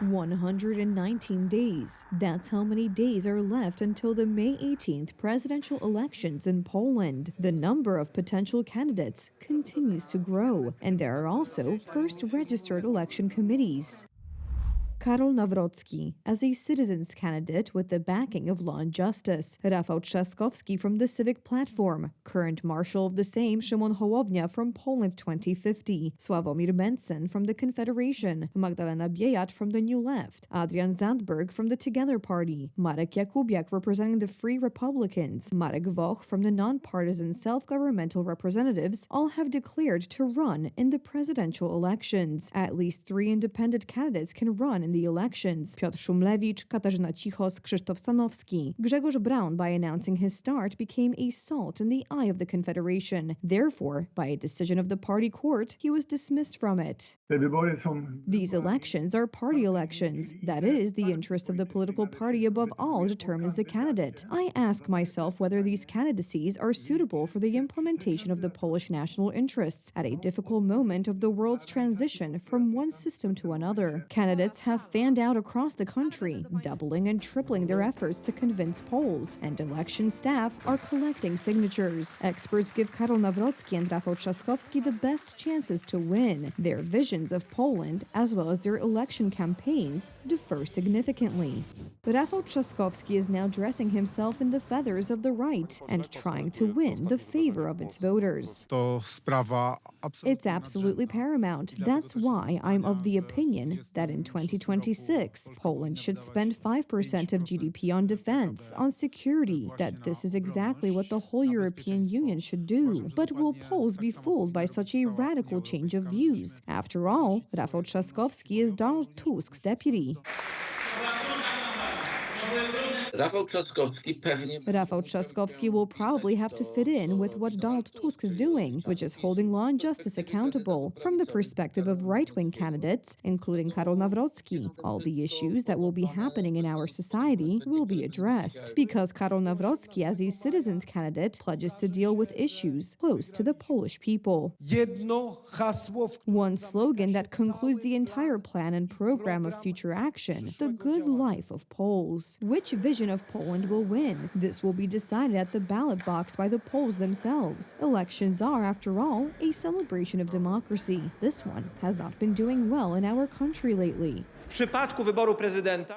119 days. That's how many days are left until the May 18th presidential elections in Poland. The number of potential candidates continues to grow, and there are also first registered election committees. Karol Nawrocki as a citizens candidate with the backing of Law and Justice. Rafał Trzaskowski from the Civic Platform. Current Marshal of the Sejm Szymon Hołownia from Poland 2050. Sławomir Mencen from the Confederation. Magdalena Biejat from the New Left. Adrian Zandberg from the Together Party. Marek Jakubiak representing the Free Republicans. Marek Woch from the nonpartisan self-governmental representatives all have declared to run in the presidential elections. At least 3 independent candidates can run in the elections: Piotr Szumlewicz, Katarzyna Cichos, Krzysztof Stanowski. Grzegorz Braun, by announcing his start, became a salt in the eye of the Confederation. Therefore, by a decision of the party court, he was dismissed from it. These elections are party elections. That is, the interest of the political party above all determines the candidate. I ask myself whether these candidacies are suitable for the implementation of the Polish national interests at a difficult moment of the world's transition from one system to another. Candidates have fanned out across the country, doubling and tripling their efforts to convince Poles, and election staff are collecting signatures. Experts give Karol Nawrocki and Rafał Trzaskowski the best chances to win. Their visions of Poland, as well as their election campaigns, differ significantly. Rafał Trzaskowski is now dressing himself in the feathers of the right and trying to win the favor of its voters. It's absolutely paramount. That's why I'm of the opinion that in 2026, Poland should spend 5% of GDP on defense, on security, that this is exactly what the whole European Union should do. But will Poles be fooled by such a radical change of views? After all, Rafał Trzaskowski is Donald Tusk's deputy. Rafał Trzaskowski will probably have to fit in with what Donald Tusk is doing, which is holding Law and Justice accountable. From the perspective of right-wing candidates, including Karol Nawrocki, all the issues that will be happening in our society will be addressed, because Karol Nawrocki, as a citizens candidate, pledges to deal with issues close to the Polish people. One slogan that concludes the entire plan and program of future action: the good life of Poles. Which vision of Poland will win? This will be decided at the ballot box by the Poles themselves. Elections are, after all, a celebration of democracy. This one has not been doing well in our country lately.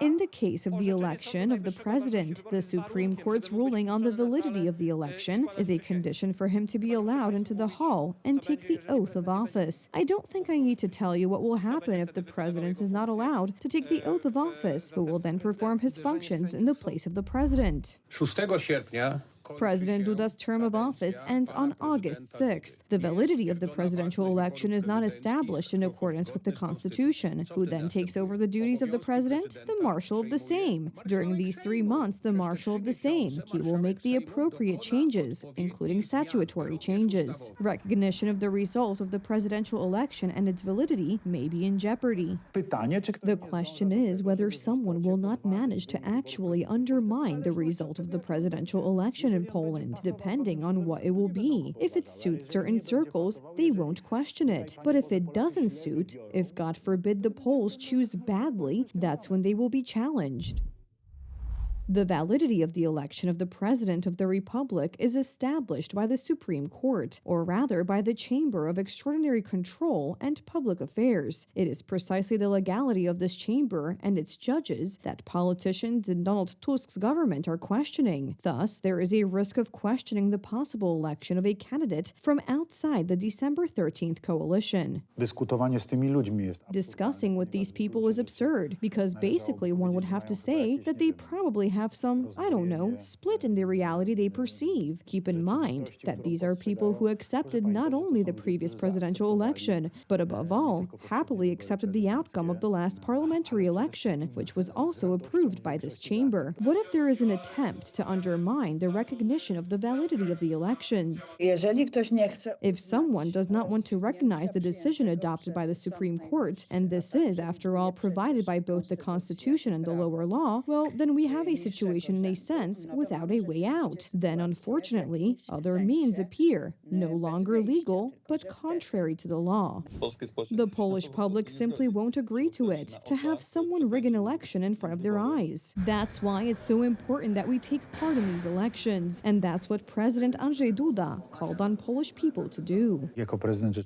In the case of the election of the president, the Supreme Court's ruling on the validity of the election is a condition for him to be allowed into the hall and take the oath of office. I don't think I need to tell you what will happen if the president is not allowed to take the oath of office, who will then perform his functions in the place of the president. President Duda's term of office ends on August 6th. The validity of the presidential election is not established in accordance with the Constitution. Who then takes over the duties of the president? The Marshal of the Sejm. During these 3 months, the Marshal of the Sejm. He will make the appropriate changes, including statutory changes. Recognition of the result of the presidential election and its validity may be in jeopardy. The question is whether someone will not manage to actually undermine the result of the presidential election in Poland, depending on what it will be. If it suits certain circles, they won't question it. But if it doesn't suit, if God forbid the Poles choose badly, that's when they will be challenged. The validity of the election of the President of the Republic is established by the Supreme Court, or rather by the Chamber of Extraordinary Control and Public Affairs. It is precisely the legality of this chamber and its judges that politicians in Donald Tusk's government are questioning. Thus, there is a risk of questioning the possible election of a candidate from outside the December 13th coalition. Discussing with these people is absurd, because basically one would have to say that they probably have some, split in the reality they perceive. Keep in mind that these are people who accepted not only the previous presidential election, but above all, happily accepted the outcome of the last parliamentary election, which was also approved by this chamber. What if there is an attempt to undermine the recognition of the validity of the elections? If someone does not want to recognize the decision adopted by the Supreme Court, and this is, after all, provided by both the Constitution and the lower law, well, then we have a situation in a sense without a way out. Then, unfortunately, other means appear, no longer legal, but contrary to the law. The Polish public simply won't agree to it, to have someone rig an election in front of their eyes. That's why it's so important that we take part in these elections, and that's what President Andrzej Duda called on Polish people to do.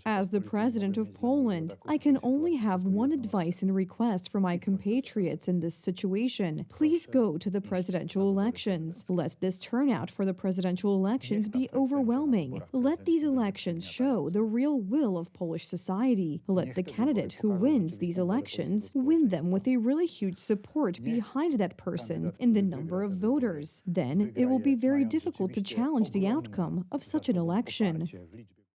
As the president of Poland, I can only have one advice and request for my compatriots in this situation. Please go to the presidential elections. Let this turnout for the presidential elections be overwhelming. Let these elections show the real will of Polish society. Let the candidate who wins these elections win them with a really huge support behind that person in the number of voters. Then it will be very difficult to challenge the outcome of such an election.